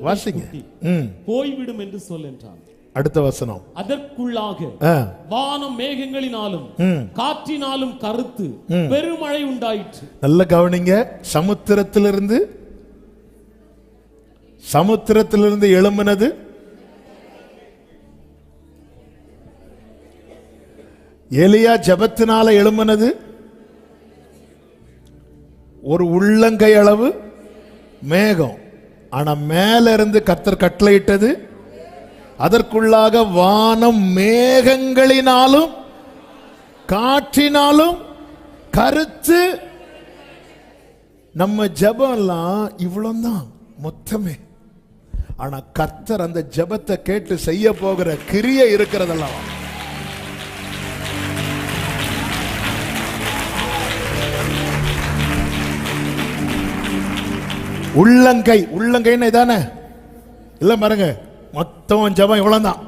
வாசிங்க. போய்விடும் என்று சொல் என்றான். அடுத்த வசனம். அதற்குள்ளாக வானம் மேகங்களினாலும் காற்றினாலும் கருத்து பெருமழை உண்டாயிற்று. நல்ல கவனிங்க. சமுத்திரத்திலிருந்து எழும்பினது எலியா ஜெபத்தினால எழும்பினது ஒரு உள்ளங்கை அளவு மேகம். ஆனா மேல இருந்து கர்த்தர் கட்டளையிட்டது, அதற்குள்ளாக வானம் மேகங்களினாலும் காற்றினாலும் கருத்து. நம்ம ஜெபம் எல்லாம் இவ்வளவுதான் மொத்தமே. ஆனா கர்த்தர் அந்த ஜெபத்தை கேட்டு செய்ய போகிற கிரியை இருக்கிறதெல்லாம். உள்ளங்கைன்னு இதானே இல்ல பாருங்க, மொத்தம் ஜெபம் இவ்வளவுதான்.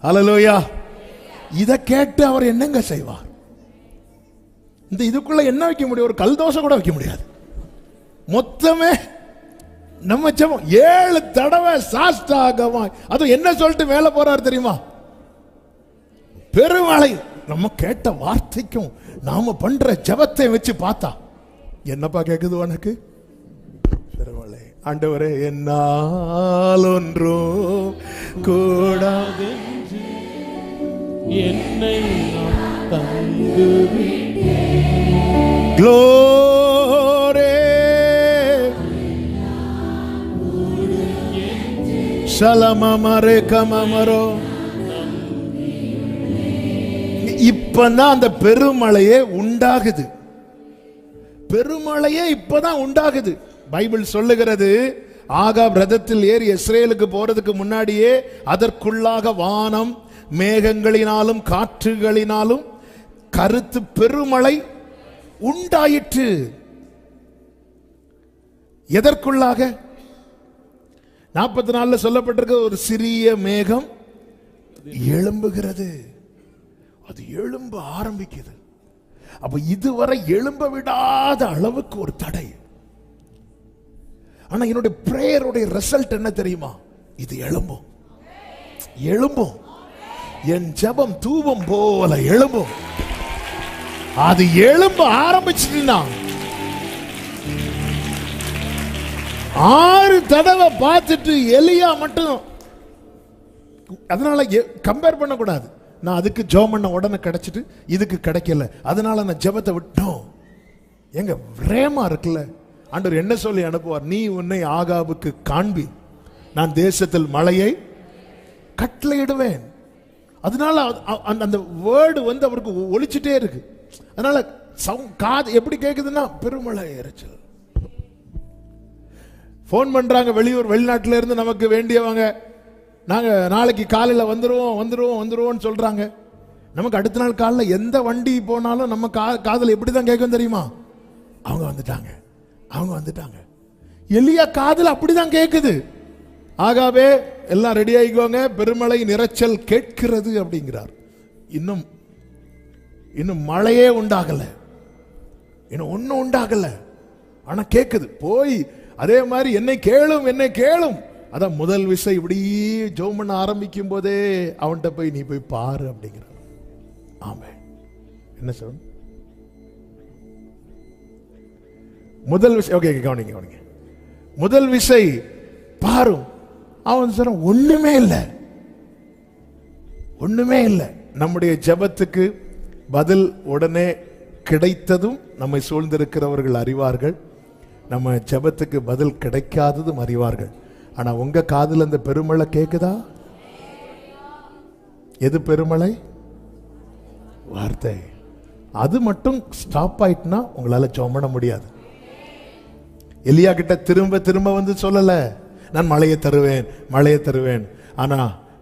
ஹல்லேலூயா. இத கேட்டு அவர் என்னங்க செய்வார்? இந்த இதுக்குள்ள என்ன வைக்க முடியும்? ஒரு கல் தோசை கூட வைக்க முடியாது. மொத்தமே நம்ம ஜெபம் 7 தடவை சாஷ்டாங்கமாய். அது என்ன சொல்லிட்டு மேல போறாரு தெரியுமா? பெருமழை. நம்ம கேட்ட வார்த்தைக்கும் நாம பண்ற ஜெபத்தை வச்சு பார்த்தா என்னப்பா கேக்குது உனக்கு? பெருமழை. ஆண்டவரே, என்னால் ஒன்றும் கூடாது என்னை தந்து க்ளோரே சலமமரே கமமரோ. இப்பதான் அந்த பெருமழையே உண்டாகுது. பெருமழையே இப்பதான் உண்டாகுது. பைபிள் சொல்லுகிறது, ஆகாப் ரதத்தில் ஏறி இஸ்ரேலுக்கு போறதுக்கு முன்னாடியே அதற்குள்ளாக வானம் மேகங்களினாலும் காற்றுகளினாலும் கருத்து பெருமழை உண்டாயிற்று. எதற்குள்ளாக? 44 சொல்லப்பட்டிருக்க ஒரு சிறிய மேகம் எழும்புகிறது. அது எழும்ப ஆரம்பிக்குது. அப்ப இதுவரை எழும்ப விடாத அளவுக்கு ஒரு தடை. ஆனா என்னுடைய பிரேயருடைய ரிசல்ட் என்ன தெரியுமா? இது எழும்பும். என் ஜெபம் தூபம் போல எழும்பும். அது எழும்ப ஆரம்பிச்சுன்னா 6 தடவை பார்த்துட்டு எலியா மட்டும். அதனால கம்பேர் பண்ண கூடாது. நான் அதுக்கு ஜெபம் பண்ண உடனே கிடைச்சிட்டு இதுக்கு கிடைக்கல, அதனால நான் ஜெபத்தை விட்டோம். எங்க ரேமா இருக்குல்ல, ஆண்டவர் என்ன சொல்லி அனுப்புவார்? நீ உன்னை ஆகாபுக்கு காண்பி, நான் தேசத்தில் மழையை கட்டளையிடுவேன். அதனால அந்த வேர்டு அவருக்கு ஒலிச்சுட்டே இருக்கு. அதனால காது எப்படி கேக்குதுன்னா பெருமழை இறைச்சல். போன் பண்றாங்க வெளிநாட்டில இருந்து நமக்கு வேண்டியவங்க, நாங்க நாளைக்கு காலையில வந்துருவோம் சொல்றாங்க. நமக்கு அடுத்த நாள் காலையில் எந்த வண்டி போனாலும் நம்ம காதல் எப்படிதான் கேட்கும் தெரியுமா? அவங்க வந்துட்டாங்க. எலியா காதல் அப்படிதான் கேக்குது. ஆகாவே எல்லாம் ரெடி ஆகிக்கோங்க, பெருமழை இரைச்சல் கேட்கிறது அப்படிங்கிறார். இன்னும் மழையே உண்டாகல, இன்னும் ஒன்னும் உண்டாகல, ஆனா கேக்குது. போய் அதே மாதிரி என்னை கேளும். அதான் முதல் விஷயம். இப்படி ஜெபம் பண்ண ஆரம்பிக்கும் போதே அவன்கிட்ட போய் நீ போய் பாரு அப்படிங்கிறார். ஆமென். என்ன சொல்ற? முதல் விஷயம். ஓகே, கவனிங்க. முதல் விஷயம் பாரு. அவன் சொல்ற ஒண்ணுமே இல்லை. நம்முடைய ஜெபத்துக்கு பதில் உடனே கிடைத்ததும் நம்மை சூழ்ந்திருக்கிறவர்கள் அறிவார்கள். நம்ம ஜெபத்துக்கு பதில் கிடைக்காததும் அறிவார்கள். ஆனா உங்க காதுல அந்த பெருமழை கேக்குதா? எது பெருமழை? வார்த்தை. அது மட்டும் ஸ்டாப் ஆயிட்டுனா உங்களால ஜெபம் பண்ண முடியாது. எலியா கிட்ட திரும்ப வந்து சொல்லல, நான் மழையை தருவேன். ஆனா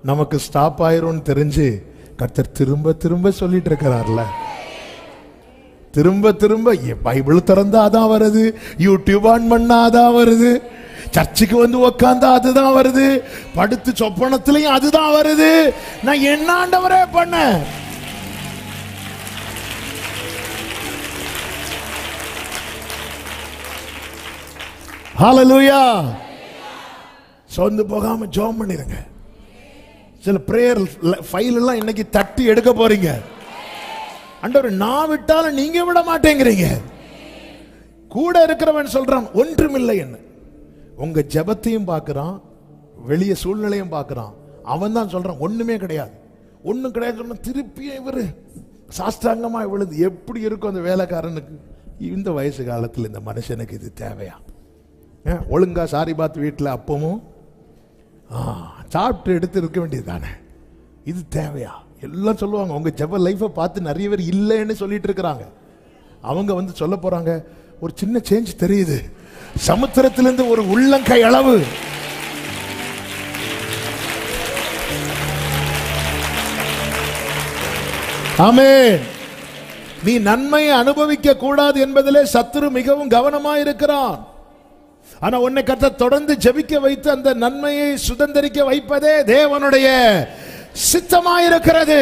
நமக்கு ஸ்டாப் ஆயிரும் தெரிஞ்சு கர்த்தர் திரும்ப சொல்லிட்டு இருக்கிறார்ல. திரும்ப பைபிள் திறந்தா அதான் வருது, யூடியூப் ஆன் பண்ணா அதான் வருது, சர்ச்சுக்கு வந்து உக்காந்தா அதுதான் வருது, படுத்து சொப்பனத்திலையும் அதுதான் வருது. நான் என்ன ஆண்டவரே பண்ண? ஹalleluya. சோர்ந்து போகாம ஜெபம் பண்ணிருங்க. சில பிரேயர் ஃபைல் எல்லாம் இன்னைக்கு தட்டி எடுக்க போறீங்க. ஆண்டவரே நான் விட்டாலும் நீங்க விட மாட்டேங்கிறீங்க. கூட இருக்கிறவன் சொல்றான் ஒன்றுமில்லை என்ன. உங்க ஜெபத்தையும் பார்க்கறான், வெளிய சூழ்நிலையும் பார்க்கறான். அவன் தான் சொல்றான் ஒண்ணுமே கிடையாது, ஒண்ணும் கிடையாது சொன்னா திருப்பியும் இவரு சாஷ்டாங்கமா விழுது. எப்படி இருக்கும் அந்த வேலைக்காரனுக்கு? இந்த வயசு காலத்தில் இந்த மனுஷனுக்கு இது தேவையா? ஒழுங்கா சாரிபாத் வீட்டில் அப்பமும் சாப்பிட்டு எடுத்து இருக்க வேண்டியது தானே, இது தேவையா? எல்லாம் சொல்லுவாங்க. உங்க ஜெப லைஃபை பார்த்து நிறைய பேர் இல்லைன்னு சொல்லிட்டு இருக்கிறாங்க. அவங்க வந்து சொல்ல போறாங்க, ஒரு சின்ன சேஞ்ச் தெரியுது, சமுத்திரத்திலிருந்து ஒரு உள்ளங்கை அளவு. ஆமென். நீ நன்மையை அனுபவிக்க கூடாது என்பதிலே சத்துரு மிகவும் கவனமாயிருக்கிறான். ஆனா உன்னை கர்த்தர் தொடர்ந்து ஜெபிக்க வைத்து அந்த நன்மையை சுதந்தரிக்க வைப்பதே தேவனுடைய சித்தமாயிருக்கிறது.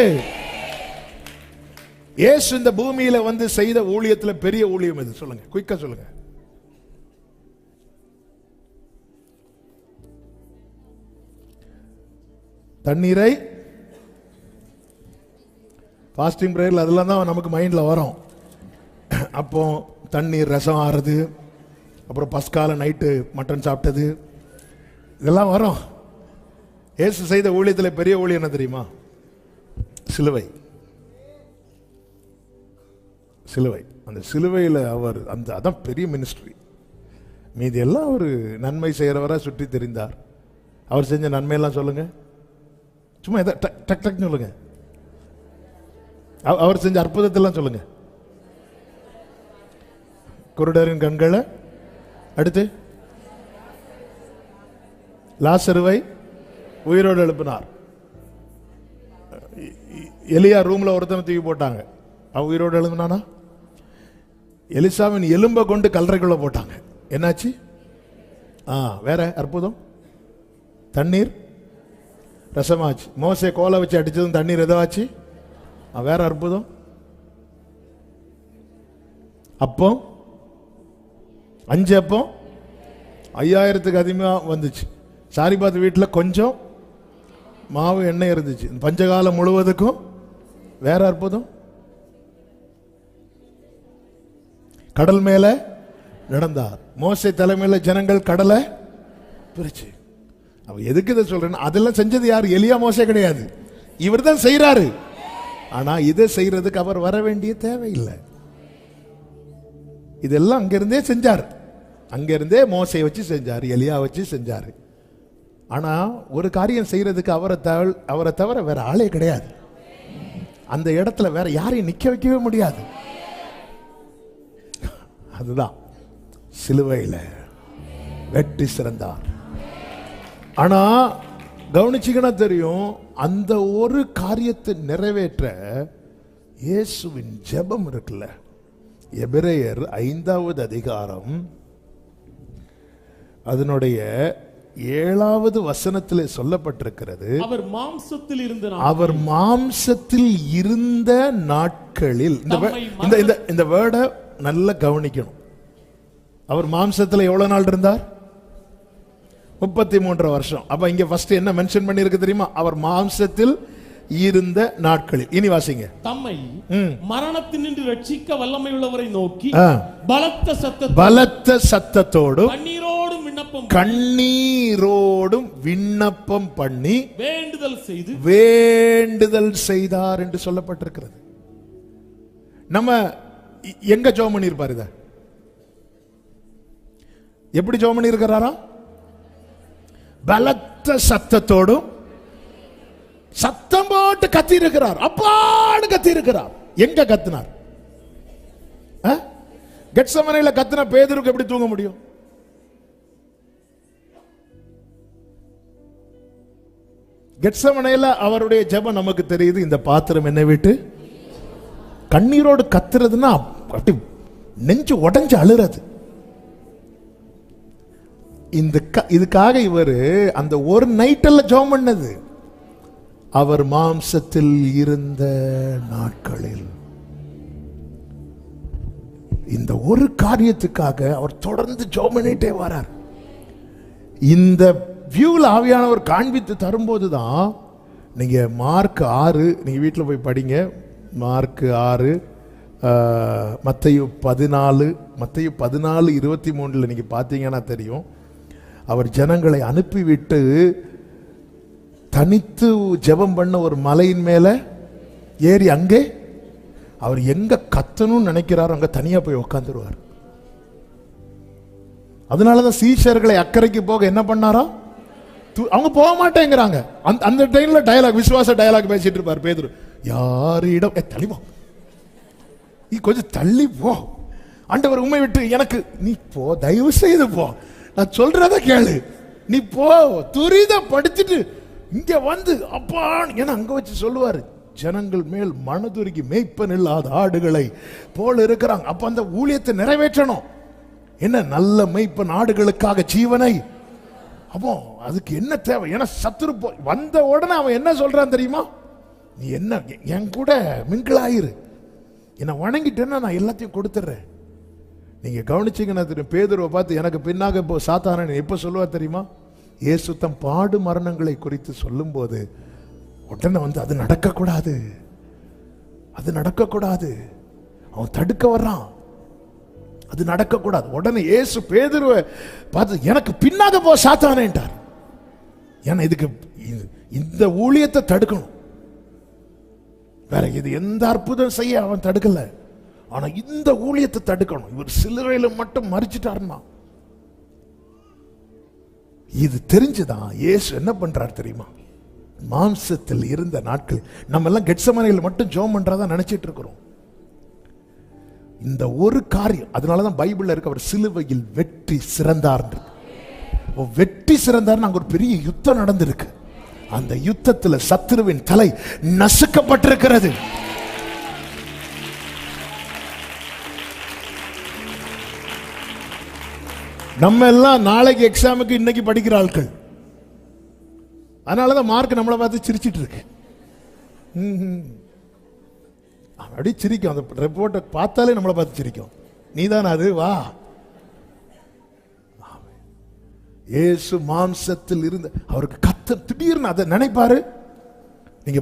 இயேசு இந்த பூமியில வந்து செய்த ஊழியத்துல பெரிய ஊழியம் எது சொல்லுங்க, குயிக்கா சொல்லுங்க. தண்ணீரை ஃபாஸ்டிங் பிரேயர்ல அதெல்லாம் தான் நமக்கு மைண்ட்ல வரும். அப்போ தண்ணீர் ரசம் ஆறுது, அப்புறம் பஸ்கால நைட்டு மட்டன் சாப்பிட்டது, இதெல்லாம் வரும். இயேசு செய்த ஊழியத்தில் பெரிய ஊழியம் என்ன தெரியுமா? சிலுவை. சிலுவை. அந்த சிலுவையில் அவர் அதான் பெரிய மினிஸ்ட்ரி. மீதி எல்லாம் ஒரு நன்மை செய்கிறவராக சுற்றி தெரிந்தார். அவர் செஞ்ச நன்மையெல்லாம் சொல்லுங்க, சும்மா எதை டக் டக் சொல்லுங்க. அவர் செஞ்ச அற்புதத்தெல்லாம் சொல்லுங்க. குருடரின் கண்களை, அடுத்து லாசருவை உயிரோடு எழுப்பினார். எலியா ரூம்ல ஒருத்தனை தூக்கி போட்டாங்க, அவன் உயிரோடு எழுப்பினானா? எலிசாவின் எலும்பை கொண்டு கல்லறைக்குள்ள போட்டாங்க, என்னாச்சு? வேற அற்புதம், தண்ணீர் ரசமாச்சு. மோசே கோலை வச்சு அடிச்சதும் தண்ணீர் எதாச்சு? வேற அற்புதம். அப்போ 5 அப்போ 5000க்கு அதிகமா வந்துச்சு. சாரிபாத் வீட்டில் கொஞ்சம் மாவு எண்ணெய் இருந்துச்சு. பஞ்சகாலம் முழுவதுக்கும் வேற அற்புதம். கடல் மேல நடந்தார். மோசே தலைமையில ஜனங்கள் கடலை பிரிச்சு. அவ எதுக்கு இதை சொல்றேன்? அதெல்லாம் செஞ்சது யாரு? எலியா மோசே கிடையாது, இவர் தான் செய்யறாரு. ஆனா இதை செய்யறதுக்கு அவர் வர வேண்டிய தேவையில்லை. இதெல்லாம் அங்கிருந்தே செஞ்சார். அங்கிருந்தே மோசே வச்சு செஞ்சார், எலியா வச்சு செஞ்சாரு. ஆனா ஒரு காரியம் செய்யறதுக்கு அவரை தவிர வேற ஆளே கிடையாது. அந்த இடத்துல வேற யாரையும் நிக்க வைக்கவே முடியாது. அதுதான் சிலுவையில வெற்றி சிறந்தார். ஆனா கவனிச்சிங்கன்னா தெரியும், அந்த ஒரு காரியத்தை நிறைவேற்ற இயேசுவின் ஜெபம் இருக்குல்ல. எபிரேயர் 5வது அதிகாரம் அதனுடைய 7வது வசனத்திலே சொல்லப்பட்டிருக்கிறது, அவர் மாம்சத்தில் இருந்த நாட்களில். இந்த வேர்டை நல்லா கவனிக்கணும். அவர் மாம்சத்தில் எவ்வளவு நாள் இருந்தார்? 33 வருஷம். அப்ப இங்க ஃபர்ஸ்ட் என்ன மென்ஷன் பண்ணி இருக்கு தெரியுமா? அவர் மாம்சத்தில் இருந்த நாட்களில். இனி வாசிங்க. தம்மை மரணத்தினின்று ரட்சிக்க வல்லமை உள்ளவரை நோக்கி பலத்த சத்தத்தோடும் கண்ணீரோடும் விண்ணப்பம் பண்ணி வேண்டுதல் செய்தார் என்று சொல்லப்பட்டிருக்கிறது. நம்ம எங்க ஜெபம் பண்ணி இருப்பார்? இத எப்படி ஜெபம் பண்ணி இருக்கிறாரா? பலத்த சத்தத்தோடும் சத்தம் போட்டு கத்தி இருக்கிறார், அப்பாடு கத்தி இருக்கிறார். எங்க கத்தினார்? கெத்செமனேல கத்தின பேதுருக்கு எப்படி தூங்க முடியும்? கெத்செமனேல அவருடைய ஜெபம் நமக்கு தெரியுது. இந்த பாத்திரம் என்னை விட்டு, கண்ணீரோடு கத்துறதுன்னா அப்படி நெஞ்சு உடைஞ்சு அழுறது. இதுக்காக இவர் அந்த ஒரு நைட்ல ஜெபம் பண்ணது. அவர் மாம்சத்தில் இருந்த நாட்களில் இந்த ஒரு காரியத்துக்காக அவர் தொடர்ந்து ஜெபம் பண்ணிட்டே வரார். இந்த வியூவில் ஆவியானவர் காண்பித்து தரும்போது தான் நீங்க மார்க் 6 நீங்க வீட்டில் போய் படிங்க. மார்க் 6, மத்தேயு 14:23 நீங்க பார்த்தீங்கன்னா தெரியும். அவர் ஜனங்களை அனுப்பிவிட்டு தனித்து ஜெபம் பண்ண ஒரு மலையின் மேல ஏறி அங்கே அவர் எங்க கத்தணும்னு நினைக்கிறாரோ அங்க தனியா போய் உட்காந்துருவார். அதனாலதான் சீஷர்களை அக்கறைக்கு போக என்ன பண்ணாரா? அவங்க போக மாட்டேங்கிறாங்க. அந்த டைம்ல டயலாக், விசுவாச டயலாக் பேசிட்டு இருப்பார் பேதுரு. யாரிடம் தள்ளி போ, நீ கொஞ்சம் தள்ளி போ, ஆண்டவர் உண்மை விட்டு எனக்கு நீ போ, தயவு செய்து போ, நான் சொல்றத கேளு, நீ போ, துரிதப்படுத்திட்டு இங்க வந்து அப்பா. ஏன்னா அங்க வச்சு சொல்லுவாரு, ஜனங்கள் மேல் மனதுருகி மேய்ப்பன் இல்லாத ஆடுகளை போல இருக்கிறாங்க. அப்ப அந்த ஊழியத்தை நிறைவேற்றணும். என்ன நல்ல மேய்ப்பன் ஆடுகளுக்காக ஜீவனை. அப்போ அதுக்கு என்ன தேவை? ஏன்னா சத்துரு வந்த உடனே அவன் என்ன சொல்றான் தெரியுமா? நீ என்ன என் கூட மிங்கிளாயிரு, என்ன வணங்கிட்டேன்னா நான் எல்லாத்தையும் கொடுத்துட்றேன். நீங்க கவனிச்சீங்கன்னா தெரியும், பேதுருவை பார்த்து எனக்கு பின்னாக இப்போ சாத்தானன் எப்ப சொல்லுவா தெரியுமா? இயேசு தம் பாடு மரணங்களை குறித்து சொல்லும் போது உடனே வந்து அது நடக்கக்கூடாது, அது நடக்கக்கூடாது, அவன் தடுக்க வர்றான், அது நடக்கக்கூடாது. உடனே இயேசு பேதுருவை பார்த்து எனக்கு பின்னாக போ சாத்தானேன்ட்டார். ஏன்னா இதுக்கு இந்த ஊழியத்தை தடுக்கணும். வேற இது எந்த அற்புதம் செய்ய அவன் தடுக்கல, ஆனா இந்த ஊழியத்தை தடுக்கணும். இவர் சிலுவையில மட்டும் மறிச்சிட்டாருன்னா இது தெரிஞ்சுதான் இயேசு என்ன பண்றார் தெரியுமா? மாம்சத்தில் இருந்த நாட்கள் நம்ம எல்லாம் கெத்செமனேல மட்டும் ஜெபம் பண்றதா நினைச்சிட்டு இருக்கிறோம். இந்த ஒரு காரியம், அதனாலதான் பைபிள்ல இருக்க அவர் சிலுவையில் வெற்றி சிறந்தார். வெற்றி சிறந்தார். அங்க ஒரு பெரிய யுத்தம் நடந்திருக்கு. அந்த யுத்தத்தில் சத்துருவின் தலை நசுக்கப்பட்டிருக்கிறது. நம்ம எல்லாம் நாளைக்கு எக்ஸாமுக்கு இன்னைக்கு படிக்கிற ஆட்கள். அதனாலதான் மார்க் நம்மளை பார்த்து சிரிச்சிட்டு இருக்கு. அப்படி சிரிக்கும், அந்த ரிப்போர்ட்டை பார்த்தாலே நம்மளை பார்த்து சிரிக்கும். நீதான் அது, வா. இயேசு மாம்சத்தில் இருந்து அவருக்கு கத்த திடீர்னு அதை நினைப்பாரு. நீங்க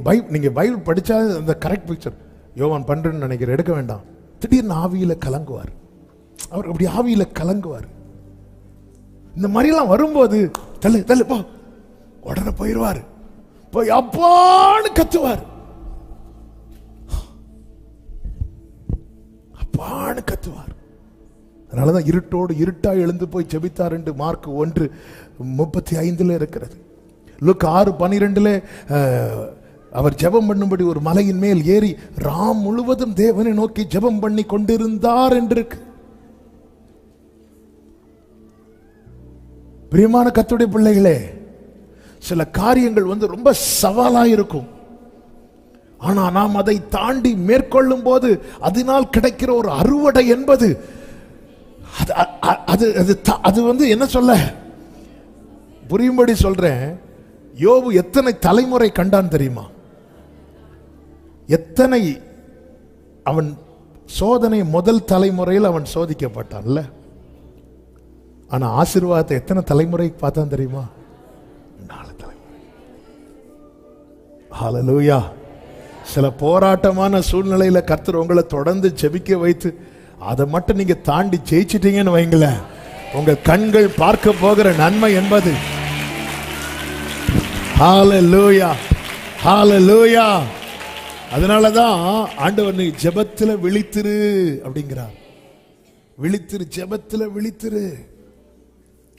பைபிள் படிச்சா அந்த கரெக்ட் பிக்சர். யோவான் 12 நினைக்கிற எடுக்க வேண்டாம். திடீர்னு ஆவியில கலங்குவார். அவர் அப்படி ஆவியில கலங்குவார். இந்த மாதிரி எல்லாம் வரும்போது தள்ளு தள்ளு போ, உடனே போயிடுவார். போய் அப்பான்னு கத்துவார், அப்பான்னு கத்துவார். அதனாலதான் இருட்டோடு இருட்டா எழுந்து போய் ஜெபித்தார் என்று மார்க் 1:35 இருக்கிறது. லூக்கா 6:12 அவர் ஜெபம் பண்ணும்படி ஒரு மலையின் மேல் ஏறி ராம் முழுவதும் தேவனை நோக்கி ஜெபம் பண்ணி கொண்டிருந்தார் என்று இருக்கு. பிரியமான கர்த்தருடைய பிள்ளைகளே, சில காரியங்கள் ரொம்ப சவாலா இருக்கும். ஆனா நாம் அதை தாண்டி மேற்கொள்ளும் போது அதனால் கிடைக்கிற ஒரு அறுவடை என்பது அது என்ன சொல்ல, புரியும்படி சொல்றேன். யோபு எத்தனை தலைமுறை கண்டான் தெரியுமா? எத்தனை அவன் சோதனை முதல் தலைமுறையில் அவன் சோதிக்கப்பட்டான்ல. ஆனா ஆசீர்வாதத்தை எத்தனை தலைமுறை பார்த்தான் தெரியுமா? 4 தலைமுறை. ஹல்லேலூயா. சில போராட்டமான சூழ்நிலையில கர்த்தர் உங்களை தொடர்ந்து ஜெபிக்க வைத்து அதை மட்டும் நீங்க தாண்டி ஜெயிச்சிட்டீங்கன்னு வைங்களேன், உங்கள் கண்கள் பார்க்க போகிற நன்மை என்பது. ஹல்லேலூயா, ஹல்லேலூயா. அதனாலதான் ஆண்டவர் நீ ஜெபத்துல விழித்திரு அப்படிங்கிறார். விழித்திரு, ஜெபத்துல விழித்திரு.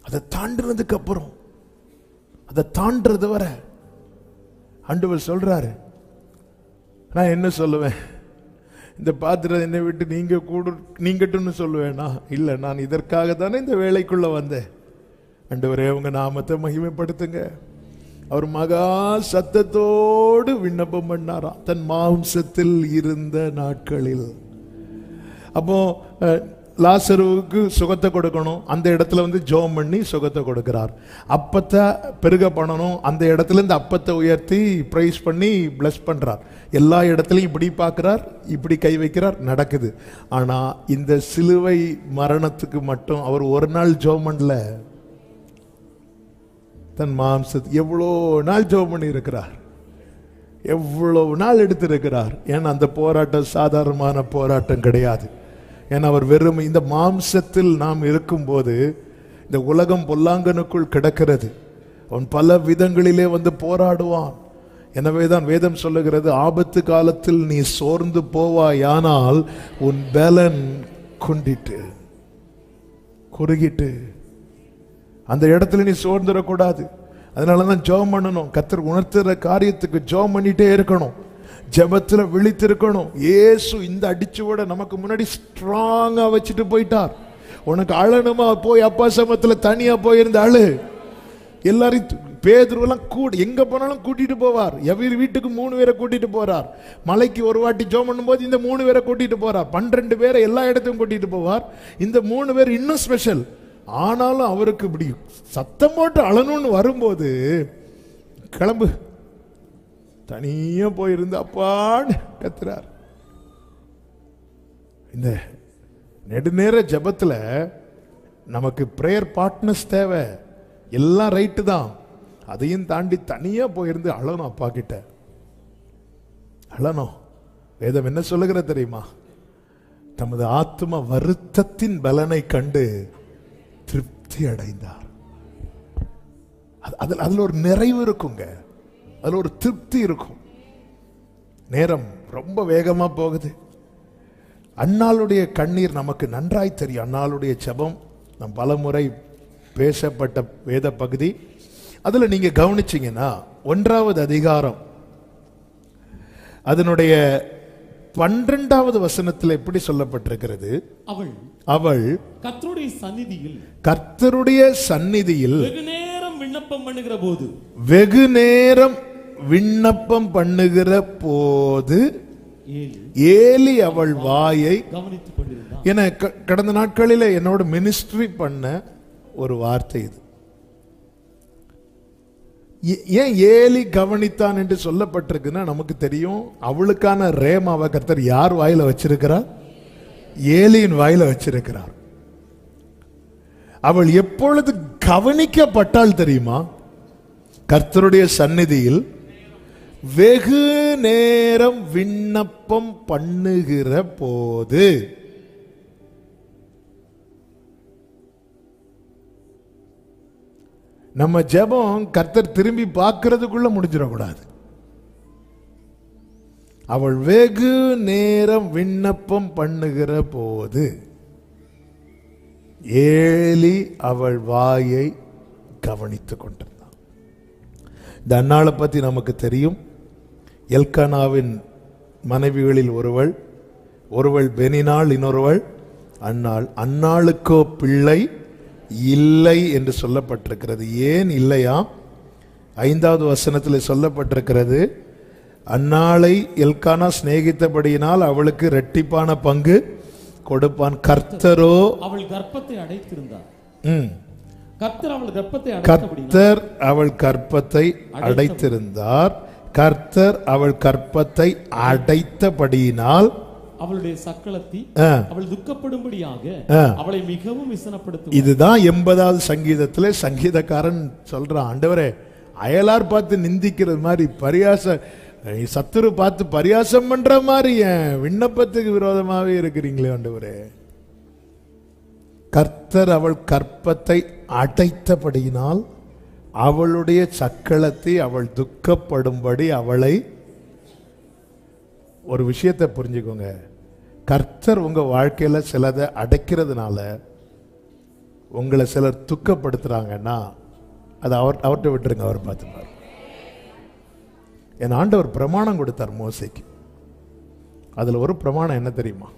அதை தாண்டினதுக்கு அப்புறம், அதை தாண்டது வர ஆண்டவர் சொல்றாரு, நான் என்ன சொல்லுவேன்? இந்த பாத்திரம் என்னை விட்டு நீங்கட்டும்னு சொல்லுவேனா? இல்லை, நான் இதற்காக தானே இந்த வேலைக்குள்ள வந்தேன். ஆண்டவரே உங்க நாமத்தை மகிமைப்படுத்துங்க. அவர் மகா சத்தத்தோடு விண்ணப்பம் பண்ணாராம் தன் மாம்சத்தில் இருந்த நாட்களில். அப்போ லாசருவுக்கு சுகத்தை கொடுக்கணும், அந்த இடத்துல ஜெபம் பண்ணி சுகத்தை கொடுக்கிறார். அப்பத்தை பெருக பண்ணணும், அந்த இடத்துல இருந்து அப்பத்தை உயர்த்தி பிரைஸ் பண்ணி பிளஸ் பண்றார். எல்லா இடத்துலையும் இப்படி பார்க்கிறார், இப்படி கை வைக்கிறார், நடக்குது. ஆனா இந்த சிலுவை மரணத்துக்கு மட்டும் அவர் ஒரு நாள் ஜெபம் பண்ணல. தன் மாம்சத்தை எவ்வளோ நாள் ஜெபம் பண்ணி இருக்கிறார், எவ்வளவு நாள் எடுத்திருக்கிறார். ஏன்னா அந்த போராட்டம் சாதாரணமான போராட்டம் கிடையாது. ஏன்னா அவர் வெறும் இந்த மாம்சத்தில் நாம் இருக்கும்போது இந்த உலகம் பொல்லாங்கனுக்குள் கிடக்கிறது. அவன் பல விதங்களிலே வந்து போராடுவான். எனவேதான் வேதம் சொல்லுகிறது, ஆபத்து காலத்தில் நீ சோர்ந்து போவாயானால் உன் பலன் குண்டிட்டு குறுகிட்டு அந்த இடத்துல நீ சோர்ந்துடக்கூடாது. அதனாலதான் ஜெபம் பண்ணணும். கர்த்தர் உணர்த்துற காரியத்துக்கு ஜெபம் பண்ணிட்டே இருக்கணும், ஜெபத்துல விழித்திருக்கணும். இயேசு இந்த அடிச்சுவோட நமக்கு முன்னாடி ஸ்ட்ராங்கா வச்சுட்டு போயிட்டார். உனக்கு அழணுமா, போய் அப்பா சமத்துல தனியா போயிருந்த அழு. எல்லாரையும் பேதுருவெல்லாம் எங்க போனாலும் கூட்டிட்டு போவார். எவ்வளவு வீட்டுக்கு 3 பேரை கூட்டிட்டு போறார். மலைக்கு ஒரு வாட்டி ஜெபம் பண்ணும்போது இந்த 3 பேரை கூட்டிட்டு போறார். 12 பேரை எல்லா இடத்தையும் கூட்டிட்டு போவார். இந்த 3 பேர் இன்னும் ஸ்பெஷல். ஆனாலும் அவருக்கு இப்படி சத்தம் போட்டு அழணும்னு வரும்போது கிளம்பு, தனியா போயிருந்து அப்பான்னு கத்துறார். இந்த நெடுநேர ஜெபத்துல நமக்கு பிரேயர் பார்ட்னர்ஸ் தேவை. எல்லாம் ரைட்டு தான், அதையும் தாண்டி தனியா போயிருந்து அழணும், அப்பா கிட்ட அழணும். வேதம் என்ன சொல்லுகிற தெரியுமா? தமது ஆத்ம வருத்தத்தின் பலனை கண்டு திருப்தி அடைந்தார். அதுல ஒரு நிறைவு இருக்குங்க, அதுல ஒரு திருப்தி இருக்கும். நேரம் ரொம்ப வேகமா போகுது. அன்னாளுடைய கண்ணீர் நமக்கு நன்றாய் தெரியும். அன்னாளுடைய ஜெபம் நம் பலமுறை பேசப்பட்ட வேத பகுதி. அதுல நீங்க கவனிச்சீங்கன்னா 1வது அதிகாரம் அதனுடைய 12வது வசனத்தில் எப்படி சொல்லப்பட்டிருக்கிறது? அவள் கர்த்தருடைய சந்நிதியில் வெகு நேரம் விண்ணப்பம் பண்ணுகிற போது ஏலி அவள் வாயை கவனித்துக் கொண்டிருந்தார். என கடந்த நாட்களில் என்னோட மினிஸ்ட்ரி பண்ண ஒரு வார்த்தை இது. ஏன் ஏலி கவனித்தான் என்று சொல்லப்பட்டிருக்குன்னா, நமக்கு தெரியும் அவளுக்கான ரேமாவை கர்த்தர் யார் வாயில வச்சிருக்கிறார்? ஏலியின் வாயில வச்சிருக்கிறார். அவள் எப்பொழுது கவனிக்கப்பட்டால் தெரியுமா? கர்த்தருடைய சந்நிதியில் வெகு நேரம் விண்ணப்பம் பண்ணுகிற போது. நம்ம ஜெபம் கர்த்தர் திரும்பி பார்க்கிறதுக்குள்ள முடிஞ்சிடக்கூடாது. அவள் வெகு நேரம் விண்ணப்பம் பண்ணுகிற போது ஏலி அவள் வாயை கவனித்துக் கொண்டிருந்தான். இந்த அன்னாளை பத்தி நமக்கு தெரியும். எல்கானாவின் மனைவிகளில் ஒருவள் பெனினாள், இன்னொருவள் அன்னாள். அன்னாளுக்கோ பிள்ளை இல்லை என்று சொல்லப்பட்டிருக்கிறது. ஏன் இல்லையா? 5வது வசனத்தில் சொல்லப்பட்டிருக்கிறது, அன்னாளை எல்கானா சிநேகித்தபடியினால் அவளுக்கு இரட்டிப்பான பங்கு கொடுப்பான். கர்த்தரோ அவள் கர்ப்பத்தை அடைத்திருந்தார். கர்த்தர் அவள் கர்ப்பத்தை அடைத்திருந்தார். கர்த்தர் அவள் கர்ப்பத்தை அடைத்தபடியினால் அவளுடைய சக்களத்தி அவள் துக்கப்படும்படியாக அவளை மிகவும் விசனப்படுத்தும். இதுதான் 80வது சங்கீதத்திலே சங்கீதக்காரன் சொல்றான், ஆண்டவரே அயலார் பார்த்து நிந்திக்கிறது மாதிரி சத்துரு பார்த்து பரியாசம் பண்ற மாதிரி என் விண்ணப்பத்துக்கு விரோதமாவே இருக்கிறீங்களே ஆண்டவரே. கர்த்தர் அவள் கற்பத்தை அடைத்தபடியினால் அவளுடைய சக்களத்தை அவள் துக்கப்படும்படி அவளை. ஒரு விஷயத்தை புரிஞ்சுக்கோங்க, கர்த்தர் உங்க வாழ்க்கையில சிலதை அடைக்கிறதுனால உங்களை சிலர் துக்கப்படுத்துறாங்கன்னா அதை அவர்கிட்ட விட்டுருங்க, அவர் பார்த்துப்பார். என் ஆண்டவர் பிரமாணம் கொடுத்தார் மோசேக்கு. அதுல ஒரு பிரமாணம் என்ன தெரியுமா?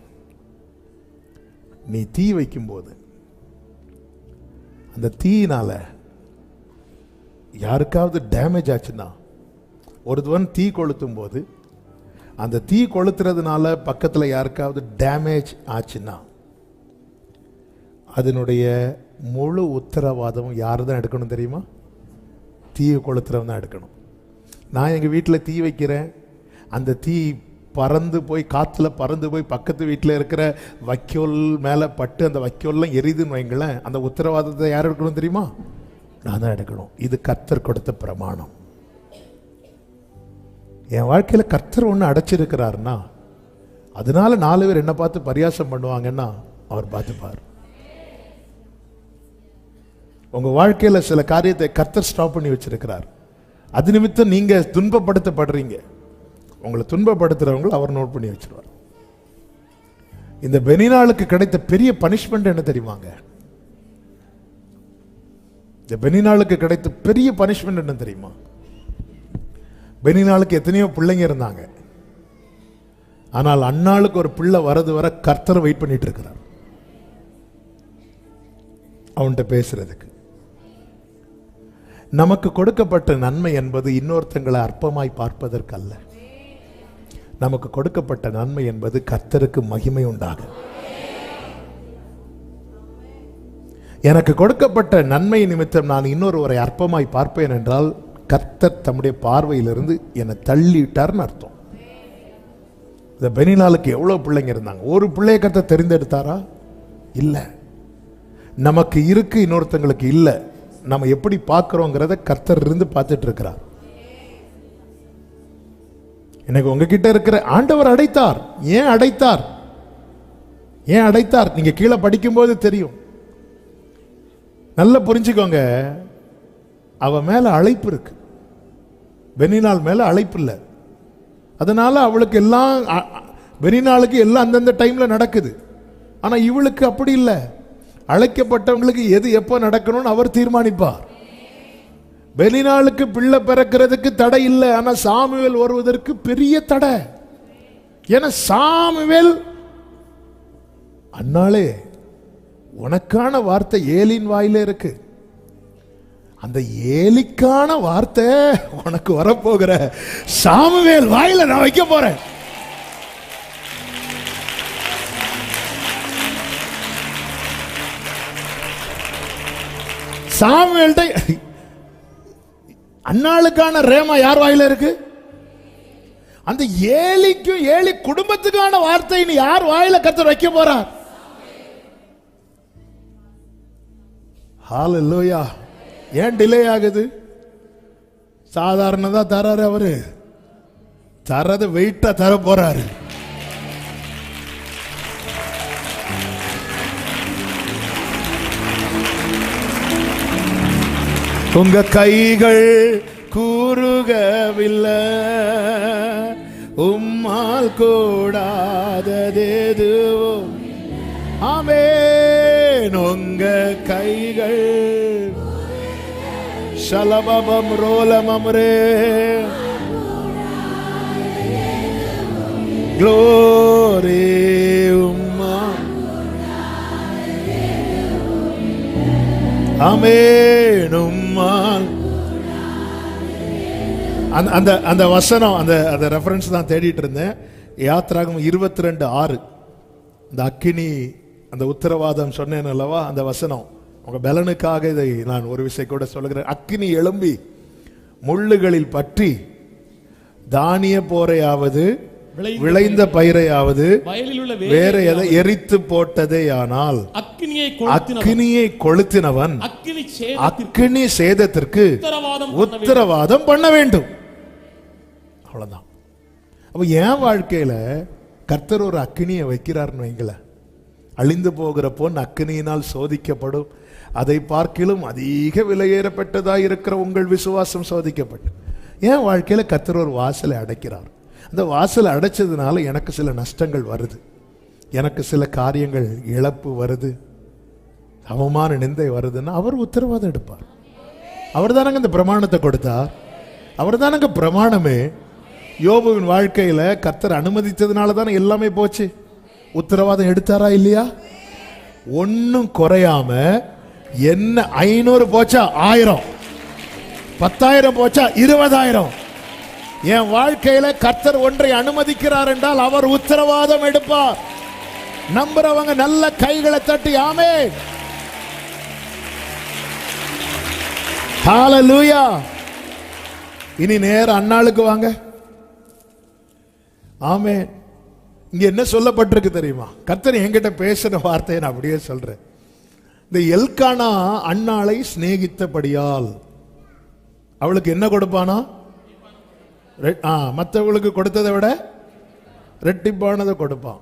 நீ தீ வைக்கும் போது அந்த தீயினால யாருக்காவது டேமேஜ் ஆச்சுன்னா, ஒருவன் தீ கொளுத்தும் போது அந்த தீ கொளுத்துறதுனால பக்கத்துல யாருக்காவது டேமேஜ் ஆச்சுன்னா அதனுடைய முழு உத்தரவாதம் யார் தான் எடுக்கணும் தெரியுமா? தீயை கொளுத்துறவன் தான் எடுக்கணும். நான் எங்கள் வீட்டில் தீ வைக்கிறேன், அந்த தீ பறந்து போய் காற்றுல பறந்து போய் பக்கத்து வீட்டில் இருக்கிற வைக்கோல் மேலே பட்டு அந்த வைக்கோல்லாம் எரியுதுன்னு வைங்களேன், அந்த உத்தரவாதத்தை யார் எடுக்கணும் தெரியுமா? நான் தான் எடுக்கணும். இது கர்த்தர் கொடுத்த பிரமாணம். என் வாழ்க்கையில கர்த்தர் ஒன்று அடைச்சிருக்கிறாருன்னா அதனால 4 பேர் என்ன பார்த்து பரியாசம் பண்ணுவாங்கன்னா அவர் பார்த்துப்பார். உங்க வாழ்க்கையில சில காரியத்தை கர்த்தர் ஸ்டாப் பண்ணி வச்சிருக்கிறார். அது நிமித்தம் நீங்க துன்பப்படுத்தப்படுறீங்க. உங்களை துன்பப்படுத்துறவங்க அவர் நோட் பண்ணி வச்சிருவார். இந்த பெனினாளுக்கு கிடைத்த பெரிய பனிஷ்மெண்ட் என்ன தெரியுமாங்க? இந்த பெனினாளுக்கு கிடைத்த பெரிய பனிஷ்மெண்ட் என்ன தெரியுமா? பெனினாளுக்கு எத்தனையோ பிள்ளைங்க இருந்தாங்க. ஆனால் அன்னாளுக்கு ஒரு பிள்ளை வரது வர கர்த்தர் வெயிட் பண்ணிட்டு இருக்கிறார் அவன்கிட்ட பேசுறதுக்கு. நமக்கு கொடுக்கப்பட்ட நன்மை என்பது இன்னொருத்தங்களை அற்பமாய் பார்ப்பதற்கு அல்ல. நமக்கு கொடுக்கப்பட்ட நன்மை என்பது கர்த்தருக்கு மகிமை உண்டாக. எனக்கு கொடுக்கப்பட்ட நன்மை நிமித்தம் நான் இன்னொருவரை அற்பமாய் பார்ப்பேன் என்றால் கர்த்தர் தம்முடைய பார்வையிலிருந்து என்னை தள்ளிட்டார்னு அர்த்தம். இந்த பெனினாளுக்கு எவ்வளவு பிள்ளைங்க இருந்தாங்க. ஒரு பிள்ளைய கர்த்தர் தெரிந்தெடுத்தாரா? இல்லை. நமக்கு இருக்கு, இன்னொருத்தங்களுக்கு இல்லை. நம்ம எப்படி பார்க்கிறோங்கிறத கர்த்தர் இருந்து பார்த்துட்டு இருக்கிறார். எனக்கு உங்ககிட்ட இருக்கிற ஆண்டவர் அடைத்தார். ஏன் அடைத்தார்? ஏன் அடைத்தார்? நீங்க கீழே படிக்கும்போது தெரியும். நல்லா புரிஞ்சுக்கோங்க. அவ மேல அழைப்பு இருக்கு, பெனினாள் மேல அழைப்பு இல்லை. அதனால அவளுக்கு எல்லாம், பெனினாளுக்கு எல்லாம் அந்தந்த டைம்ல நடக்குது. ஆனா இவளுக்கு அப்படி இல்லை. அழைக்கப்பட்டவங்களுக்கு எது எப்போ நடக்கணும்னு அவர் தீர்மானிப்பார். பெனினாளுக்கு பிள்ளை பிறக்கிறதுக்கு தடை இல்லை. ஆனா சாமுவேல் வருவதற்கு பெரிய தடை. ஏன்னா சாமுவேல் அன்னாலே உனக்கான வார்த்தை ஏலின் வாயில இருக்கு. அந்த ஏலிக்கான வார்த்தை உனக்கு வரப்போகிற சாமுவேல் வாயில நான் வைக்க போறேன். சாமுவேல்ட அன்னாளுக்கான ரேமா யார் வாயில இருக்கு? அந்த ஏலிக்கும் ஏலி குடும்பத்துக்கான வார்த்தை நீ யார் வாயில கர்த்தர் வைக்க போறார்? ஹalleluya. ஏன் டிலே ஆகுது? சாதாரணதா தராரு அவரு, தரது வெயிட்டா தர போறாரு. உங்க கைகள் கூறுகவில்லை, உம்மால் கூடாததெதுவும். ஆமென். உங்க கைகள் ஷலபபம் ரோலமம்ரே க்ளோரி உம்மா. ஆமென். உம்மால் அந்த வசனம், அந்த ரெஃபரன்ஸ் தான் தேடிட்டு இருந்தேன். யாத்ராகமம் 22:6 இந்த அக்கினி, அந்த உத்தரவாதம் சொன்னேன் அல்லவா, அந்த வசனம் உங்க பலனுக்காக இதை நான் ஒரு விஷயம் கூட சொல்லுகிறேன். அக்கினி எழும்பி முள்ளுகளில் பற்றி தானிய போரையாவது விளைந்த பயிரையாவது வேற எதை எரித்து போட்டதே. ஆனால் அக்கினியை கொளுத்தினவன் அக்கினி சேதத்திற்கு உத்தரவாதம் பண்ண வேண்டும். அவ்வளவுதான். அப்ப என் வாழ்க்கையில கர்த்தர் ஒரு அக்கினியை வைக்கிறார்னு வைங்கள, அழிந்து போகிற பொன் அக்கினியினால் சோதிக்கப்படும். அதை பார்க்கிலும் அதிக விலையேறப்பட்டதாக இருக்கிற உங்கள் விசுவாசம் சோதிக்கப்பட்டு. என் வாழ்க்கையில கர்த்தர் ஒரு வாசலை அடைக்கிறார். அந்த வாசலை அடைச்சதுனால எனக்கு சில நஷ்டங்கள் வருது, எனக்கு சில காரியங்கள் இழப்பு வருது, அவமான நிந்தை வருதுன்னா அவர் உத்தரவாதம் எடுப்பார். அவர் தானங்க இந்த பிரமாணத்தை கொடுத்தார். அவர் தானங்க பிரமாணமே. யோபுவின் வாழ்க்கையில கர்த்தர் அனுமதித்ததுனால தானே எல்லாமே போச்சு. உத்தரவாதம் எடுத்தாரா இல்லையா? ஒன்னும் குறையாம. என்ன 500 போச்சா 1000, 10,000 போச்சா 20,000. என் வாழ்க்கையில கர்த்தர் ஒன்றை அனுமதிக்கிறார் என்றால் அவர் உத்தரவாதம் எடுப்பார். நம்புறவங்க நல்ல கைகளை தட்டி ஆமென். ஹalleluya. இனி நேர அன்னாளுக்கு வாங்க. ஆமென். இங்க என்ன சொல்லப்பட்டிருக்கு தெரியுமா? கர்த்தர் என்கிட்ட பேசின வார்த்தையை நான் அப்படியே சொல்றேன். இந்த எல்கானா அன்னாளை சிநேகித்தபடியால் அவளுக்கு என்ன கொடுப்பானா? மற்றவங்களுக்கு கொடுத்ததை விட ரெட்டிப்பானதை கொடுப்பான்.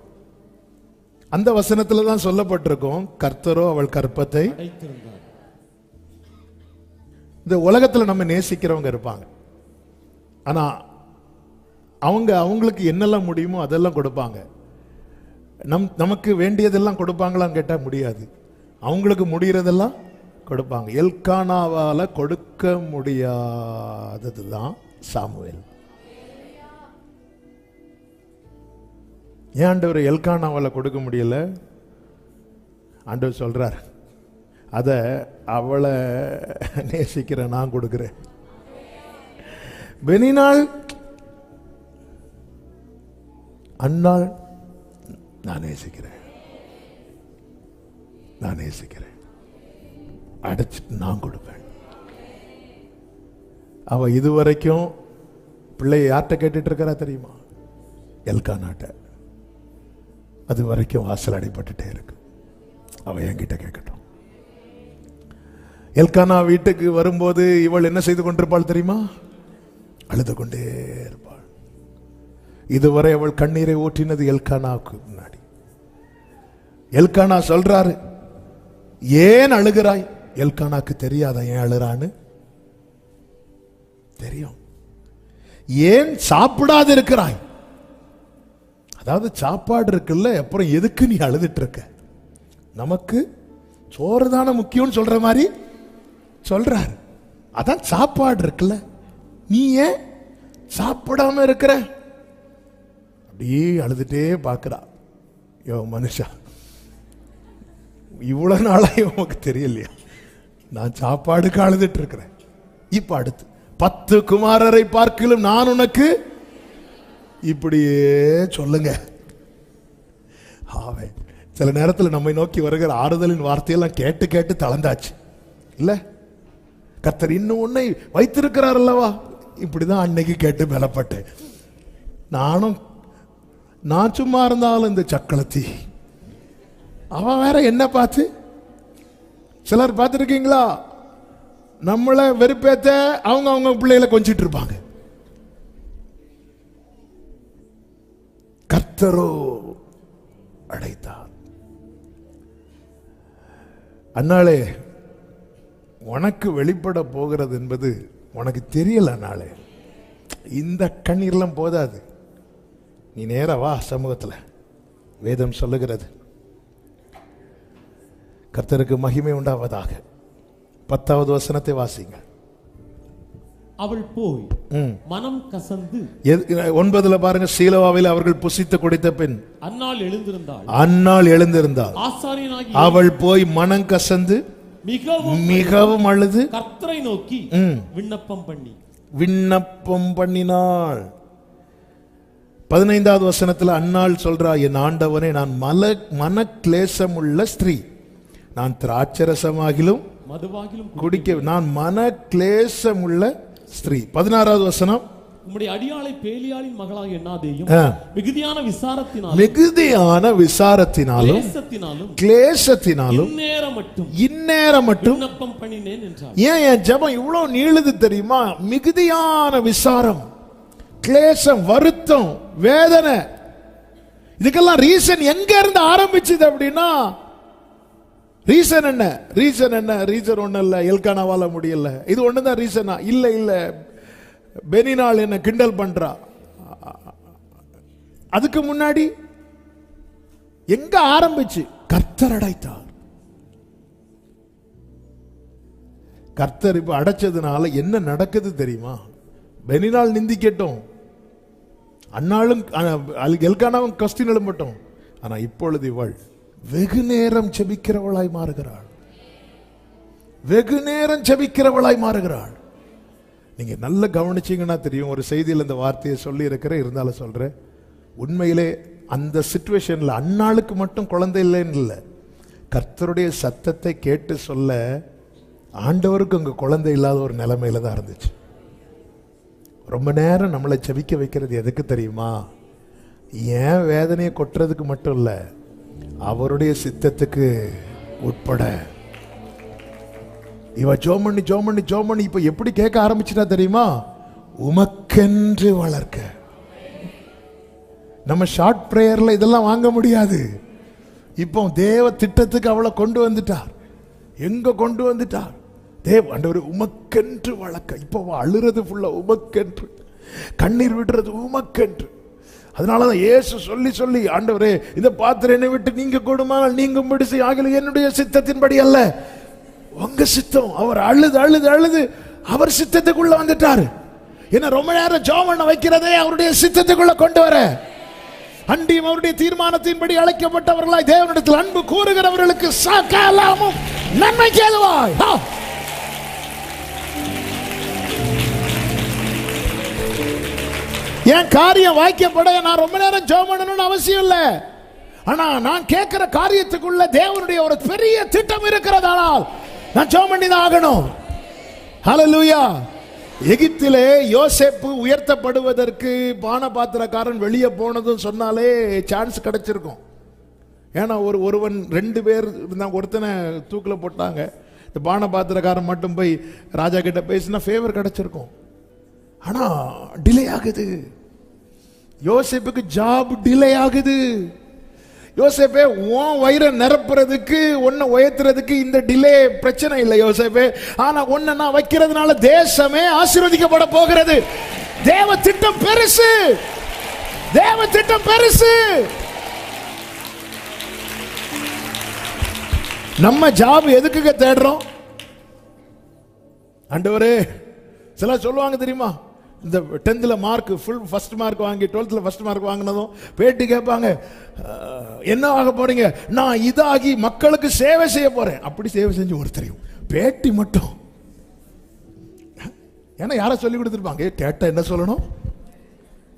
அந்த வசனத்துல தான் சொல்லப்பட்டிருக்கும், கர்த்தரோ அவள் கற்பத்தை. இந்த உலகத்துல நம்ம நேசிக்கிறவங்க இருப்பாங்க, ஆனா அவங்களுக்கு என்னெல்லாம் முடியுமோ அதெல்லாம் கொடுப்பாங்க. நமக்கு வேண்டியதெல்லாம் கொடுப்பாங்களான்னு கேட்டா முடியாது. அவங்களுக்கு முடிகிறதெல்லாம் கொடுப்பாங்க. எல்கானாவால கொடுக்க முடியாததுதான் சாமுவேல். ஏன் ஆண்டவர் எல்கானாவால கொடுக்க முடியல? ஆண்டவர் சொல்றார், அத அவளை நேசிக்கிற நான் கொடுக்கிறேன். பெனினாள் அன்னாள் நான் நேசிக்கிறேன், அடைச்சிட்டு நான் கொடுப்பேன். அவ இதுவரைக்கும் பிள்ளைய யார்கிட்ட கேட்டுட்டு இருக்கிறா தெரியுமா? எல்கானாட்ட. அது வரைக்கும் வாசல் அடைப்பட்டுட்டே இருக்கு. அவ என்கிட்ட கேட்கட்டும். எல்கானா வீட்டுக்கு வரும்போது இவள் என்ன செய்து கொண்டிருப்பாள் தெரியுமா? அழுது கொண்டே இருப்பாள். இதுவரை அவள் கண்ணீரை ஊற்றினது எல்கானாவுக்கு முன்னாடி. எல்கானா சொல்றாரு, ஏன் அழுகிறாய்? எல்கானாக்கு தெரியாத ஏன் அழுறான்னு. தெரியும். ஏன் சாப்பிடாது இருக்கிறாய்? அதாவது சாப்பாடு இருக்குல்ல, அப்புறம் எதுக்கு நீ அழுதுட்டு இருக்க? நமக்கு சோறு தானே முக்கியம் சொல்ற மாதிரி சொல்றாரு. அதான் சாப்பாடு இருக்குல்ல, நீ ஏன் சாப்பிடாம இருக்கிற? அப்படியே அழுதுட்டே பார்க்கிறா. யோ மனுஷா, இவ்வளவு நாளா உனக்கு தெரியலையா நான் சாப்பாடுக்கு அழுதுட்டு இருக்கிறேன்? இப்ப அடுத்து 10 குமாரரை பார்க்கலும் நான் உனக்கு இப்படியே சொல்லுங்க. சில நேரத்தில் நம்மை நோக்கி வருகிற ஆறுதலின் வார்த்தையெல்லாம் கேட்டு கேட்டு தளர்ந்தாச்சு இல்ல? கர்த்தர் இன்னும் உன்னை வைத்திருக்கிறார் அல்லவா? இப்படிதான் அன்னைக்கு கேட்டு பலப்பட்டேன். நான் சும்மா இருந்தாலும் இந்த சக்களத்தி அவன் வேற என்ன பார்த்து, சிலர் பார்த்துருக்கீங்களா, நம்மளை வெறுப்பேத்த அவங்க பிள்ளைகளை கொஞ்சிட்டு இருப்பாங்க. கர்த்தரோ அடைத்தார். அன்னாளே, உனக்கு வெளிப்பட போகிறது என்பது உனக்கு தெரியல. அன்னாளே, இந்த கண்ணீர்லாம் போதாது. நீ நேரா வா சமூகத்தில். வேதம் சொல்லுகிறது, கர்த்தருக்கு மகிமை உண்டாவதாக. 10வது வசனத்தை வாசிங்க. அவள் போய் மனம் கசந்து. 9 பாருங்க, சீலோவாவில் அவர்கள் புசித்து குடித்த பின் அன்னாள் எழுந்திருந்தாள். அவள் போய் மனம் கசந்து மிகவும் அழுது கர்த்தரை நோக்கி விண்ணப்பம் பண்ணினாள். 15வது வசனத்துல அன்னாள் சொல்றா, என் ஆண்டவனே, நான் மன கிளேசம் உள்ள ஸ்திரீ, நான் திராட்சரசமாகிலும் மதுவாகிலும் குடிக்க நான் மன கிளேசம் உள்ள ஸ்திரீ. 16வது வசனம், உம்முடைய அடியாளை பேலியாளின் மகளாக எண்ணாதேயும், மிகுதியான விசாரத்தினாலும் கிளேசத்தினாலும் இந்நேரம் மட்டும் விண்ணப்பம் பண்ணினேன் என்றார். ஏன் என் ஜெபம் இவ்வளவு நீளுது தெரியுமா? மிகுதியான விசாரம், கிளேசம், வருத்தம், வேதனை, இதுக்கெல்லாம் ரீசன் எங்க இருந்து ஆரம்பிச்சது அப்படின்னா, ரீசன் என்ன? ரீசன் ஒண்ணு இல்ல, எல்கானாவால முடியல, இது ஒண்ணுதான் ரீசனா? இல்ல பெனினாள் என்ன கிண்டல் பண்றா. அதுக்கு முன்னாடி எங்க ஆரம்பிச்சு? கர்த்தர் அடைத்தார். கர்த்தர் இப்ப அடைச்சதுனால என்ன நடக்குது தெரியுமா? பெனினாள் நிந்திக்கட்டும், அன்னாலும் எல்கானாவும் கஸ்டின் எழும்பட்டும், ஆனா இப்பொழுது இவள் வெகு நேரம் ஜெபிக்கிறவளாய் மாறுகிறாள். நீங்க நல்ல கவனிச்சீங்கன்னா தெரியும். ஒரு செய்தியில் இந்த வார்த்தையை சொல்லி இருக்கிறேன், இருந்தாலும் சொல்றேன். உண்மையிலே அந்த சிச்சுவேஷன்ல அன்னாளுக்கு மட்டும் குழந்தை இல்லைன்னு இல்லை, கர்த்தருடைய சத்தத்தை கேட்டு சொல்ல ஆண்டவருக்கு அங்க குழந்தை இல்லாத ஒரு நிலைமையில தான் இருந்துச்சு. ரொம்ப நேரம் நம்மளை ஜெபிக்க வைக்கிறது எதுக்கு தெரியுமா? ஏன் வேதனையை கொட்டுறதுக்கு மட்டும் இல்ல, அவருடைய சித்தத்துக்கு உட்பட இவ ஜோம் பண்ணி இப்ப எப்படி கேட்க ஆரம்பிச்சிட்டா தெரியுமா? உமக்கென்று வளர்க்க. நம்ம ஷார்ட் பிரேயர்ல இதெல்லாம் வாங்க முடியாது. இப்போ தேவ திட்டத்துக்கு அவளை கொண்டு வந்துட்டார். எங்க கொண்டு வந்துட்டார்? தேவ ஆண்டவரே உமக்கென்று வளர்க்க. இப்போ அழுறது ஃபுல்லா உமக்கென்று, கண்ணீர் விடுறது உமக்கென்று. அதனாலதான் இயேசு சொல்லி ஆண்டவரே இந்த பாத்திரம் என்னை விட்டு நீங்க கொடுமானால் நீங்கும்படி செய், ஆகல என்னுடைய சித்தத்தின்படி அல்ல உங்க சித்தம். அவர் அழுது அவர் சித்தத்துக்குள்ள வந்துட்டாரு. என்ன ரொம்ப நேரம் ஜெபம் பண்ண வைக்கிறதே அவருடைய சித்தத்துக்குள்ள கொண்டு வர. அண்டியும் அவருடைய தீர்மானத்தின்படி அழைக்கப்பட்டவர்களாய் தேவனிடத்தில் அன்பு கூறுகிறவர்களுக்கு சகலமும் நன்மைக்கு ஏதுவாய். என் காரியம் வாய்க்கப்பட நான் ரொம்ப நேரம் ஜெபம் பண்ணணும்னு அவசியம் இல்லை. ஆனா நான் கேட்கிற காரியத்துக்குள்ள தேவனுடைய ஒரு பெரிய திட்டம் இருக்கிறதானால் நான் ஜெபம் பண்ணி தான் ஆகணும். ஹல்லேலூயா. எகிப்திலே யோசேப்பு உயர்த்தப்படுவதற்கு பானபாத்திரக்காரன் வெளியே போனதும் சொன்னாலே சான்ஸ் கிடைச்சிருக்கும். ஏன்னா ஒருவன் 2 பேர் இருந்தாங்க, ஒருத்தனை தூக்கில் போட்டாங்க. இந்த பானபாத்திரக்காரன் மட்டும் போய் ராஜா கிட்ட பேசினா ஃபேவர் கிடைச்சிருக்கும். ஆனா டிலே ஆகுது. யோசேப்புக்கு ஜாப் டிலே ஆகுது. யோசேப்பே உன் வயிறை நிரப்புறதுக்கு உன்னை உயர்த்துறதுக்கு இந்த டிலே பிரச்சனை இல்லை யோசேப்பே. ஆனா உன்னை நான் வைக்கிறதுனால தேசமே ஆசீர்வதிக்கப்பட போகிறது. தேவ திட்டம் பெருசு, தேவ திட்டம் பெருசு. நம்ம ஜாப் எதுக்குங்க தேடுறோம்? ஆண்டவரே சில சொல்லுவாங்க தெரியுமா, இந்த 10th mark full first mark வாங்கி 12th ஃபர்ஸ்ட் மார்க் வாங்கினதும் பேட்டி கேட்பாங்க, என்ன ஆக போறீங்க? நான் இதாகி மக்களுக்கு சேவை செய்ய போறேன். அப்படி சேவை செஞ்சு ஒருத்தரையும் பேட்டி மட்டும். ஏன்னா யாரை சொல்லி கொடுத்துருப்பாங்க, கேட்டா என்ன சொல்லணும்?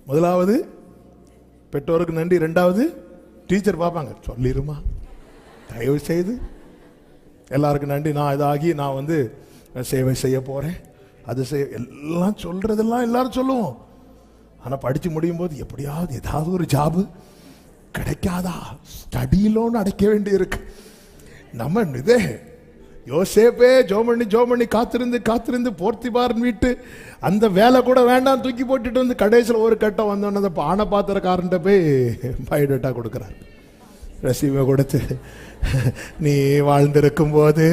முதலாவது பெற்றோருக்கு நன்றி, 2வது டீச்சர் பார்ப்பாங்க, சொல்லிருமா தயவு செய்து எல்லாருக்கும் நன்றி, நான் இதாகி நான் சேவை செய்ய போறேன், அது செய்ய, எல்லாம் சொல்றதெல்லாம் எல்லாரும் சொல்லுவோம். ஆனா படிச்சு முடியும் போது எப்படியாவது ஏதாவது ஒரு ஜாபு கிடைக்காதா, ஸ்டடி லோன் அடைக்க வேண்டி இருக்கு. நம்ம இதே யோசேப்பே ஜோமண்ணி காத்திருந்து போர்த்திபாரன் வீட்டு அந்த வேலை கூட வேண்டாம் தூக்கி போட்டுட்டு வந்து கடைசியில் ஒரு கட்டம் வந்தோன்னு பானை பாத்திரக்காரன்ட்ட போய் பயோடேட்டா கொடுக்குறாரு. ரெசியூமை கொடுத்து, நீ வாழ்ந்திருக்கும் போது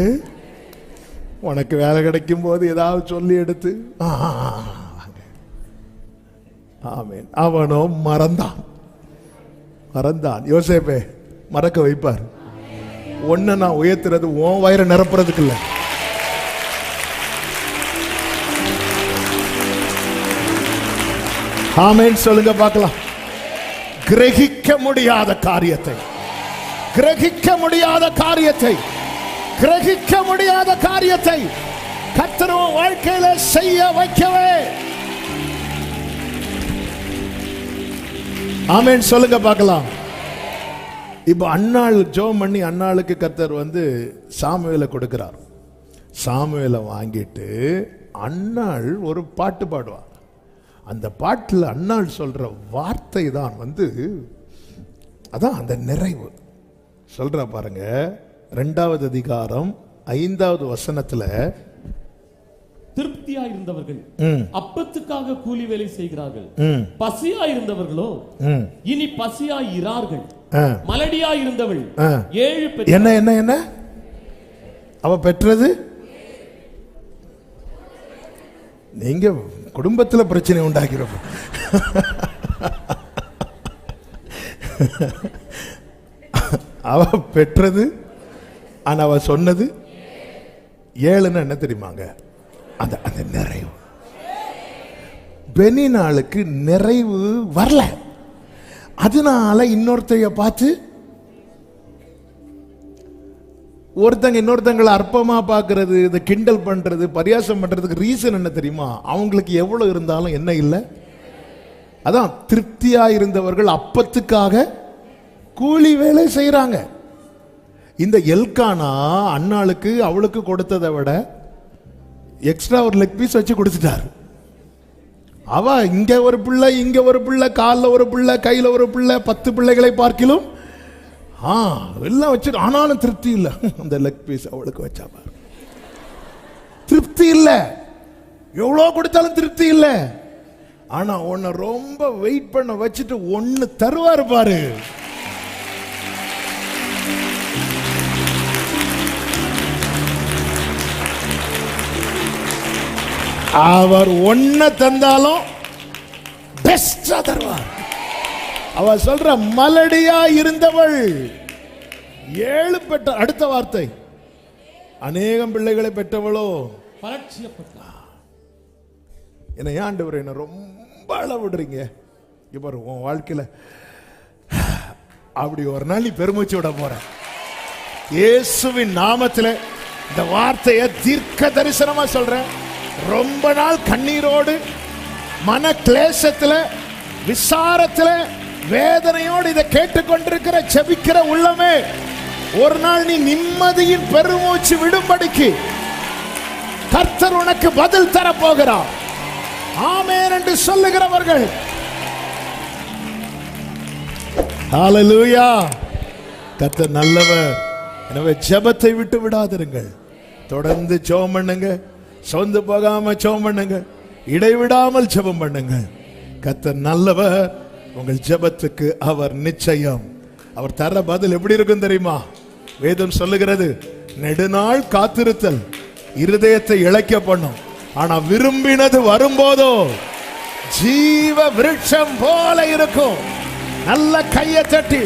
உனக்கு வேலை கிடைக்கும் போது ஏதாவது சொல்லி எடுத்து. ஆமென். அவனோ மறந்தான். யோசேப்பே மறக்க வைப்பார். ஒன்ன நான் உயர்த்துறது உன் வயிறை நிரப்புறதுக்கு இல்ல. ஆமென் சொல்லுங்க பார்க்கலாம். கிரகிக்க முடியாத காரியத்தை கர்த்தர் வாழ்க்கையில செய்ய வைக்கவே. ஆமென் சொல்லுங்க பார்க்கலாம். இப்ப அன்னாள் ஜெபம் பண்ணி அன்னாளுக்கு கர்த்தர் சாமுவேலை கொடுக்கிறார். சாமுவேலை வாங்கிட்டு அன்னாள் ஒரு பாட்டு பாடுவார். அந்த பாட்டுல அன்னாள் சொல்ற வார்த்தை தான் அதான் அந்த நிறைவு சொல்ற பாருங்க. 2வது அதிகாரம் 5வது வசனத்துல, திருப்தியா இருந்தவர்கள் அப்பத்துக்காக கூலி வேலை செய்கிறார்கள், பசியா இருந்தவர்களோ இனி பசியா இரார்கள், மலடியா இருந்தவள் 7 என்ன அவ பெற்றது. நீங்க குடும்பத்துல பிரச்சனை உண்டாக்கிறோம். அவ பெற்றது, ஆனா அவ சொன்னது 7ன்னு என்ன தெரியுமாங்க? அந்த நிறைவு. பெனினாளுக்கு நிறைவு வரல. அதனால இன்னொருத்தைய பார்த்து ஒருத்தங்க இன்னொருத்தங்களை அற்பமா பார்க்கறது, இதை கிண்டல் பண்றது, பரியாசம் பண்றதுக்கு ரீசன் என்ன தெரியுமா? அவங்களுக்கு எவ்வளவு இருந்தாலும் என்ன இல்லை. அதான் திருப்தியா இருந்தவர்கள் அப்பத்துக்காக கூலி வேலை செய்யறாங்க. இந்த எல்கானா அன்னாளுக்கு அவளுக்கு கொடுத்ததை விட எக்ஸ்ட்ரா ஒரு லெக் பீஸ் வச்சு கொடுத்துட்டாரு. அவ இங்க ஒரு பிள்ளை, இங்க ஒரு பிள்ளை, காலில் ஒரு பிள்ளை, கையில ஒரு பிள்ளை, 10 பிள்ளைகளை பார்க்கிலும் எல்லாம் வச்சு, ஆனாலும் திருப்தி இல்லை. அந்த லெக் பீஸ் அவளுக்கு வச்சா பாரு. திருப்தி இல்ல, எவ்வளவு கொடுத்தாலும் திருப்தி இல்ல. ஆனா உன்னை ரொம்ப வெயிட் பண்ண வச்சுட்டு ஒன்னு தருவாரு பாரு. அவர் ஒன்ன தந்தாலும் பெஸ்டா தருவார். அவ சொல்ற மலடியா இருந்தவள் 7 பெற்ற. அடுத்த வார்த்தை, அநேகம் பிள்ளைகளை பெற்றவளோ பரட்சியப்பட்டாள். என்ன ஆண்டவர் என்ன ரொம்ப அளவிடுறீங்க. இப்ப உன் வாழ்க்கையில அப்படி ஒரு நாள் நீ பெருமூச்சு விட போற. இயேசுவின் நாமத்தில் இந்த வார்த்தையை தீர்க்க தரிசனமா சொல்றேன். ரொம்ப நாள் கண்ணீரோடு, மன கிளேசத்துல, விசாரத்துல, வேதனையோடு இதை கேட்டுக்கொண்டிருக்கிற ஜெபிக்கிற உள்ளமே, ஒரு நாள் நீ நிம்மதியின் பெருமூச்சு விடும்படிக்கு கர்த்தர் உனக்கு பதில் தர போகிறார். ஆமென் என்று சொல்லுகிறவர்கள் ஹல்லேலூயா. கர்த்தர் நல்லவர். எனவே ஜெபத்தை விட்டு விடாதிருங்கள். தொடர்ந்து ஜெபம் பண்ணுங்க. சொந்து போகாம ஜெபம் பண்ணுங்க. இடைவிடாமல் ஜெபம் பண்ணுங்க. கர்த்தர் நல்லவர். உங்கள் ஜெபத்துக்கு அவர் நிச்சயம் அவர் தர பதில் எப்படி இருக்கும் தெரியுமா? வேதம் சொல்லுகிறது, நெடுநாள் காத்திருத்தல் இருதயத்தை இளைக்க பண்ணும், ஆனா விரும்பினது வரும்போதோ ஜீவ விருட்சம் போல இருக்கும். நல்ல கையை தட்டி